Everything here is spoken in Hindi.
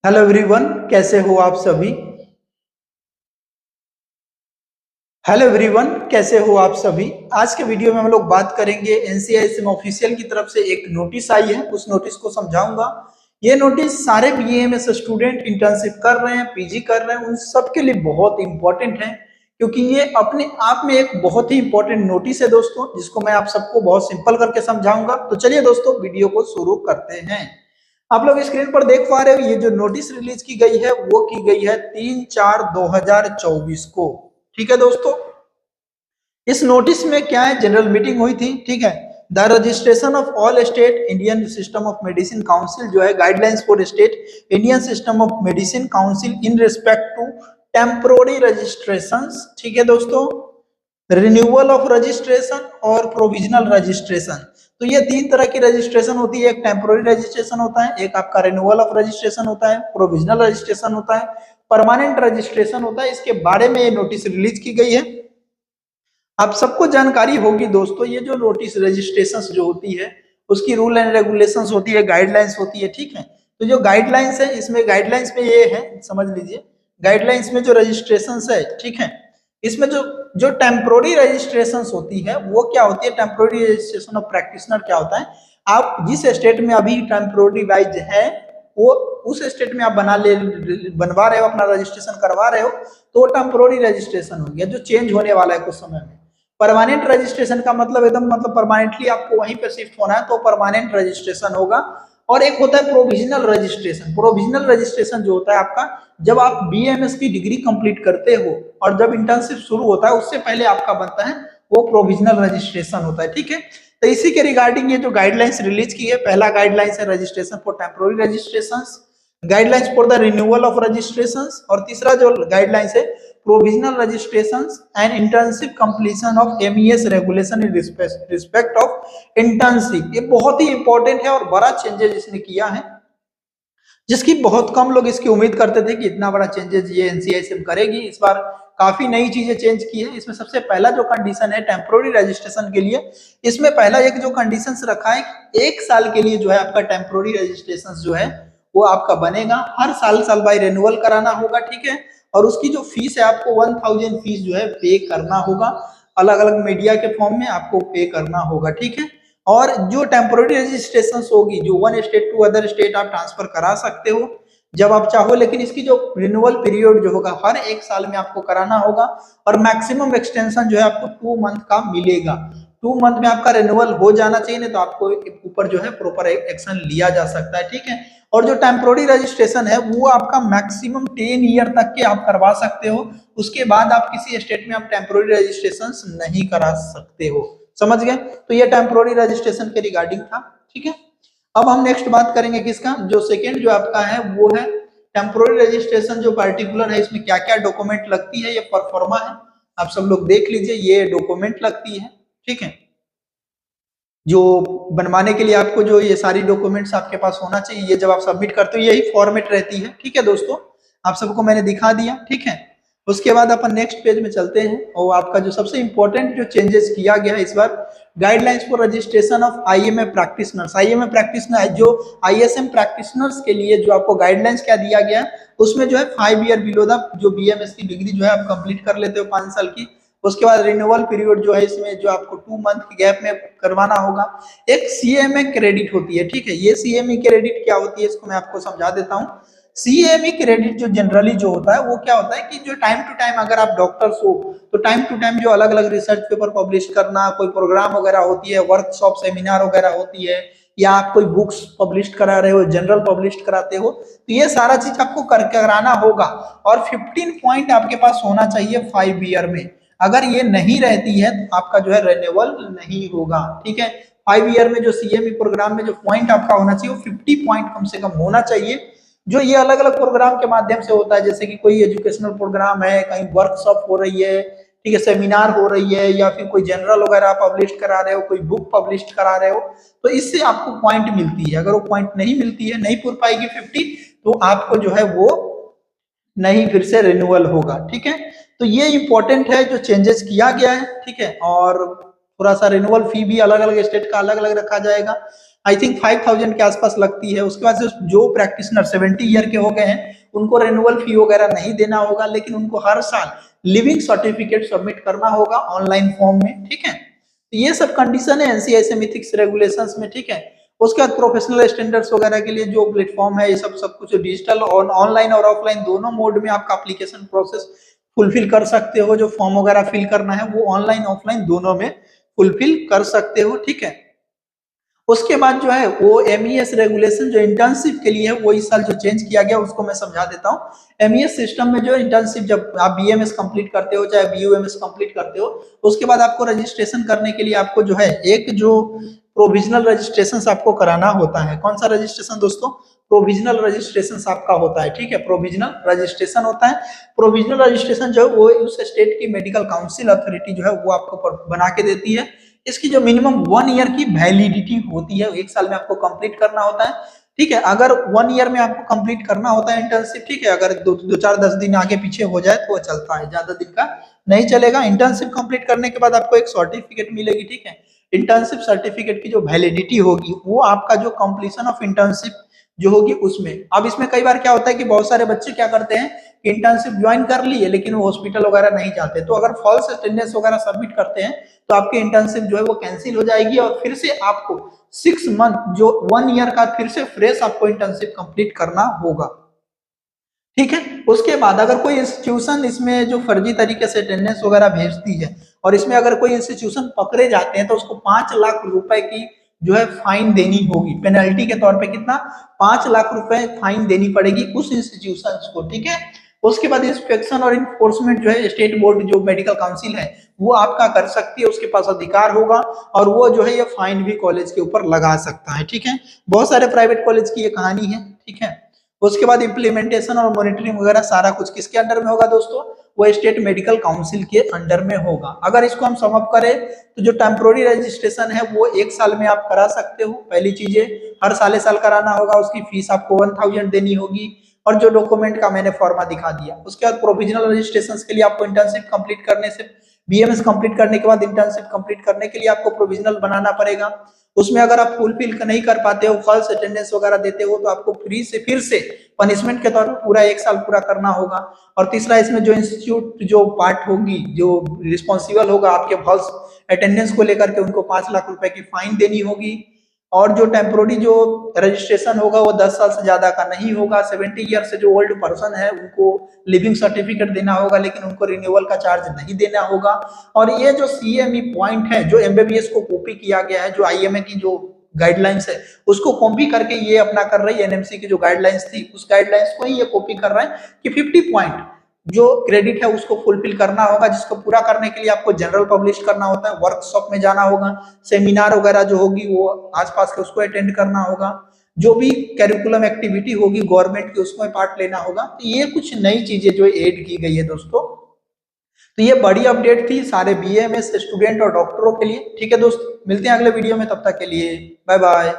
हेलो एवरीवन, कैसे हो आप सभी। हेलो एवरीवन, कैसे हो आप सभी। आज के वीडियो में हम लोग बात करेंगे एनसीआईएसएम ऑफिशियल की तरफ से एक नोटिस आई है, उस नोटिस को समझाऊंगा। ये नोटिस सारे बीएमएस स्टूडेंट इंटर्नशिप कर रहे हैं, पीजी कर रहे हैं, उन सबके लिए बहुत इंपॉर्टेंट है, क्योंकि ये अपने आप में एक बहुत ही इंपॉर्टेंट नोटिस है दोस्तों, जिसको मैं आप सबको बहुत सिंपल करके समझाऊंगा। तो चलिए दोस्तों, वीडियो को शुरू करते हैं। आप लोग स्क्रीन पर देख पा रहे हो, ये जो नोटिस रिलीज की गई है वो की गई है 3/4/2024 को। ठीक है दोस्तों, इस नोटिस में क्या है, जनरल मीटिंग हुई थी। ठीक है, the registration of all state Indian system of medicine council जो है, guidelines for state Indian system of medicine council in respect to temporary registrations. ठीक है दोस्तों, रिन्यूअल ऑफ रजिस्ट्रेशन और प्रोविजनल रजिस्ट्रेशन। तो ये तीन तरह की रजिस्ट्रेशन होती है, एक टेम्पोररी रजिस्ट्रेशन होता है, एक आपका रिन्यूअल ऑफ रजिस्ट्रेशन होता है, प्रोविजनल रजिस्ट्रेशन होता है, परमानेंट रजिस्ट्रेशन होता है। इसके बारे में ये नोटिस रिलीज की गई है। आप सबको जानकारी होगी दोस्तों, ये जो नोटिस रजिस्ट्रेशन जो होती है उसकी रूल एंड रेगुलेशंस होती है, गाइडलाइंस होती है। ठीक है, तो जो गाइडलाइंस है, इसमें गाइडलाइंस में ये है, समझ लीजिए, गाइडलाइंस में जो रजिस्ट्रेशन है, ठीक है, इसमें जो जो टेम्पोररी रजिस्ट्रेशन होती है वो क्या होती है, टेम्पोररी रजिस्ट्रेशन ऑफ प्रैक्टिशनर क्या होता है, आप जिस स्टेट में अभी टेम्पोररी वाइज है वो उस स्टेट में आप बनवा रहे हो, अपना रजिस्ट्रेशन करवा रहे हो, तो वो टेम्पोररी रजिस्ट्रेशन हो गया, जो चेंज होने वाला है कुछ समय में। परमानेंट रजिस्ट्रेशन का मतलब एकदम मतलब परमानेंटली आपको वहीं पे शिफ्ट होना है, तो परमानेंट रजिस्ट्रेशन होगा। और एक होता है प्रोविजनल रजिस्ट्रेशन। प्रोविजनल रजिस्ट्रेशन जो होता है आपका, जब आप बीएमएस की डिग्री कंप्लीट करते हो और जब इंटर्नशिप शुरू होता है उससे पहले आपका बनता है वो प्रोविजनल रजिस्ट्रेशन होता है। ठीक है, तो इसी के रिगार्डिंग ये जो गाइडलाइंस रिलीज की है, पहला गाइडलाइंस है registration for temporary registration, guidelines for the renewal of registration, और तीसरा जो गाइडलाइंस है provisional registrations and internship completion of MES regulation in respect of internship. ये बहुत ही इंपॉर्टेंट है और बड़ा चेंजेस इसने किया है, जिसकी बहुत कम लोग इसकी उम्मीद करते थे कि इतना बड़ा चेंजेस ये एनसीआईएसएम करेगी। इस बार काफी नई चीजें चेंज की है। इसमें सबसे पहला जो कंडीशन है टेम्पोररी रजिस्ट्रेशन के लिए, इसमें पहला एक जो कंडीशन रखा है, एक साल के लिए जो है आपका टेम्पोररी रजिस्ट्रेशन जो है वो आपका बनेगा, हर साल बाय रिन्यूअल कराना होगा। ठीक है, और उसकी जो फीस है आपको 1000 फीस जो है पे करना होगा, अलग अलग मीडिया के फॉर्म में आपको पे करना होगा। ठीक है, और जो टेम्पोररी रजिस्ट्रेशन होगी, जो one state to other state आप ट्रांसफर करा सकते हो जब आप चाहो, लेकिन इसकी जो रिन्यूअल पीरियड जो होगा हर एक साल में आपको कराना होगा, और मैक्सिमम एक्सटेंशन जो है आपको 2 मंथ का मिलेगा। 2 मंथ में आपका रिन्यूअल हो जाना चाहिए, नहीं तो आपको ऊपर जो है प्रॉपर एक्शन लिया जा सकता है। ठीक है, और जो टेम्पोररी रजिस्ट्रेशन है वो आपका मैक्सिमम 10 ईयर तक के आप करवा सकते हो, उसके बाद आप किसी स्टेट में आप टेम्पोररी रजिस्ट्रेशन नहीं करा सकते हो। समझ गए, तो ये टेम्पोररी रजिस्ट्रेशन के रिगार्डिंग था। ठीक है, अब हम नेक्स्ट बात करेंगे किसका, जो सेकेंड जो आपका है वो है टेम्पोररी रजिस्ट्रेशन जो पर्टिकुलर है, इसमें क्या क्या डॉक्यूमेंट लगती है, ये परफॉर्मा है, आप सब लोग देख लीजिए, ये डॉक्यूमेंट लगती है। ठीक है, जो बनवाने के लिए आपको जो ये सारी डॉक्यूमेंट्स आपके पास होना चाहिए, ये जब आप सबमिट करते हो यही फॉर्मेट रहती है। ठीक है दोस्तों, आप सबको मैंने दिखा दिया। ठीक है, उसके बाद अपन नेक्स्ट पेज में चलते हैं, और आपका जो सबसे इंपॉर्टेंट जो चेंजेस किया गया है इस बार, guidelines for registration of IMA practitioners. IMA practitioner जो आईएसएम प्रैक्टिशनर्स के लिए जो आपको गाइडलाइंस क्या दिया गया, उसमें जो है 5 ईयर बिलो द जो बीएमएस की डिग्री जो है आप कंप्लीट कर लेते हो 5 साल की, उसके बाद रिन्यूअल पीरियड जो है इसमें जो आपको 2 मंथ के गैप में करवाना होगा। एक सीएमए क्रेडिट होती है। ठीक है, ये सीएमए क्रेडिट क्या होती है इसको मैं आपको समझा देता हूँ। सीएमई क्रेडिट जो जनरली जो होता है वो क्या होता है कि जो टाइम टू टाइम अगर आप डॉक्टर्स हो तो टाइम टू टाइम जो अलग अलग रिसर्च पेपर पब्लिश करना, कोई प्रोग्राम वगैरह होती है, वर्कशॉप सेमिनार वगैरह होती है, या आप कोई बुक्स पब्लिश करा रहे हो, जनरल पब्लिश कराते हो, तो ये सारा चीज आपको कराना होगा, और 15 पॉइंट आपके पास होना चाहिए 5 ईयर में। अगर ये नहीं रहती है तो आपका जो है रिन्यूअल नहीं होगा। ठीक है, 5 ईयर में जो सीएमई प्रोग्राम में जो पॉइंट आपका होना चाहिए वो 50 पॉइंट कम से कम होना चाहिए, जो ये अलग अलग प्रोग्राम के माध्यम से होता है, जैसे कि कोई एजुकेशनल प्रोग्राम है, कहीं वर्कशॉप हो रही है, ठीक है, सेमिनार हो रही है, या फिर कोई जनरल वगैरह पब्लिश करा रहे हो, कोई बुक पब्लिश करा रहे हो, तो इससे आपको पॉइंट मिलती है। अगर वो पॉइंट नहीं मिलती है, नहीं पूर पाएगी 50, तो आपको जो है वो नहीं फिर से रिन्यूअल होगा। ठीक है, तो ये इंपॉर्टेंट है जो चेंजेस किया गया है। ठीक है, और थोड़ा सा रिन्यूअल फी भी अलग अलग स्टेट का अलग अलग रखा जाएगा। आई थिंक 5000 के आसपास लगती है। उसके बाद से जो प्रैक्टिशनर 70 ईयर के हो गए हैं उनको रेन्युअल फी वगैरह नहीं देना होगा, लेकिन उनको हर साल लिविंग सर्टिफिकेट सबमिट करना होगा ऑनलाइन फॉर्म में, ठीक है। तो ये सब कंडीशन है एनसीआईएसएम एथिक्स रेगुलेशंस में, ठीक है। उसके बाद प्रोफेशनल स्टैंडर्ड्स वगैरह के लिए जो प्लेटफॉर्म है, ये सब कुछ डिजिटल और ऑनलाइन और ऑफलाइन दोनों मोड में आपका एप्लीकेशन प्रोसेस फुलफिल कर सकते हो। जो फॉर्म वगैरह फिल करना है वो ऑनलाइन ऑफलाइन दोनों में फुलफिल कर सकते हो, ठीक है। उसके बाद जो है वो एमईएस रेगुलेशन जो इंटर्नशिप के लिए है वो इस साल जो चेंज किया गया उसको मैं समझा देता हूँ। एमईएस सिस्टम में जो इंटर्नशिप जब आप बीएमएस कंप्लीट करते हो चाहे बीयूएमएस कंप्लीट करते हो, उसके बाद आपको रजिस्ट्रेशन करने के लिए आपको जो है एक जो प्रोविजनल रजिस्ट्रेशन आपको कराना होता है। कौन सा रजिस्ट्रेशन दोस्तों? प्रोविजनल रजिस्ट्रेशन आपका होता है, ठीक है। प्रोविजनल रजिस्ट्रेशन होता है। प्रोविजनल रजिस्ट्रेशन जो है वो उस स्टेट की मेडिकल काउंसिल अथॉरिटी जो है वो आपको बना के देती है। इसकी जो मिनिमम 1 ईयर की वैलिडिटी होती है, 1 साल में आपको कंप्लीट करना होता है, ठीक है। अगर 1 ईयर में आपको कंप्लीट करना होता है इंटर्नशिप, ठीक है। अगर दो चार 10 दिन आगे पीछे हो जाए तो वो चलता है, ज्यादा दिन का नहीं चलेगा। इंटर्नशिप कंप्लीट करने के बाद आपको एक सर्टिफिकेट मिलेगी, ठीक है। इंटर्नशिप सर्टिफिकेट की जो वैलिडिटी होगी वो आपका जो कंप्लीशन ऑफ इंटर्नशिप जो होगी उसमें। अब इसमें कई बार क्या होता है कि बहुत सारे बच्चे क्या करते हैं कि इंटर्नशिप ज्वाइन कर लिए लेकिन वो हॉस्पिटल वगैरह नहीं जाते, तो अगर फॉल्स अटेंडेंस वगैरह सबमिट करते हैं तो आपकी इंटर्नशिप जो है वो कैंसिल हो जाएगी और फिर से आपको 6 मंथ जो 1 ईयर का फिर से फ्रेश आपको इंटर्नशिप कंप्लीट करना होगा, ठीक है। उसके बाद अगर कोई इंस्टीट्यूशन इसमें जो फर्जी तरीके से अटेंडेंस वगैरह भेजती है और इसमें अगर कोई इंस्टीट्यूशन पकड़े जाते हैं तो उसको 5 लाख रुपए की जो है फाइन देनी होगी। पेनल्टी के तौर पे कितना? 5 लाख रुपए फाइन देनी पड़ेगी उस इंस्टीट्यूशन को, ठीक है। उसके बाद इंस्पेक्शन और इन्फोर्समेंट जो है स्टेट बोर्ड जो मेडिकल काउंसिल है वो आपका कर सकती है, उसके पास अधिकार होगा और वो जो है ये फाइन भी कॉलेज के ऊपर लगा सकता है, ठीक है। बहुत सारे प्राइवेट कॉलेज की ये कहानी है, ठीक है। उसके बाद इम्प्लीमेंटेशन और मॉनिटरिंग वगैरह सारा कुछ किसके अंडर में होगा दोस्तों? वो स्टेट मेडिकल काउंसिल के अंडर में होगा। अगर इसको हम सम अप करें तो जो टेम्पोररी रजिस्ट्रेशन है वो 1 साल में आप करा सकते हो। पहली चीजें हर साल कराना होगा, उसकी फीस आपको 1000 देनी होगी और जो डॉक्यूमेंट का मैंने फॉर्मा दिखा दिया। उसके बाद प्रोविजनल रजिस्ट्रेशन के लिए आपको इंटर्नशिप कंप्लीट करने से बीएमएस कंप्लीट करने के बाद इंटर्नशिप कंप्लीट करने के लिए आपको प्रोविजनल बनाना पड़ेगा। उसमें अगर आप फुलफिल नहीं कर पाते हो, फॉल्स अटेंडेंस वगैरह देते हो, तो आपको फिर से पनिशमेंट के तौर पर पूरा 1 साल पूरा करना होगा। और तीसरा इसमें जो इंस्टीट्यूट जो पार्ट होगी जो रिस्पॉन्सिबल होगा आपके फॉल्स अटेंडेंस को लेकर के उनको 5 लाख रुपए की फाइन देनी होगी। और जो टेम्पोररी जो रजिस्ट्रेशन होगा वो 10 साल से ज्यादा का नहीं होगा। 70 ईयर से जो ओल्ड पर्सन है उनको लिविंग सर्टिफिकेट देना होगा लेकिन उनको रिन्यूअल का चार्ज नहीं देना होगा। और ये जो सीएमई पॉइंट है जो एमबीबीएस को कॉपी किया गया है, जो आईएमए की जो गाइडलाइंस है उसको कॉपी करके ये अपना कर रही है। एनएमसी की जो गाइडलाइंस थी उस गाइडलाइंस को ही ये कॉपी कर रहा है कि 50 पॉइंट जो क्रेडिट है उसको फुलफिल करना होगा, जिसको पूरा करने के लिए आपको जनरल पब्लिश करना होता है, वर्कशॉप में जाना होगा, सेमिनार वगैरह जो होगी वो आसपास के उसको अटेंड करना होगा, जो भी कैरिकुलम एक्टिविटी होगी गवर्नमेंट की उसमें पार्ट लेना होगा। तो ये कुछ नई चीजें जो ऐड की गई है दोस्तों। तो ये बड़ी अपडेट थी सारे बीएमएस स्टूडेंट और डॉक्टरों के लिए, ठीक है दोस्त। मिलते हैं अगले वीडियो में, तब तक के लिए बाय बाय।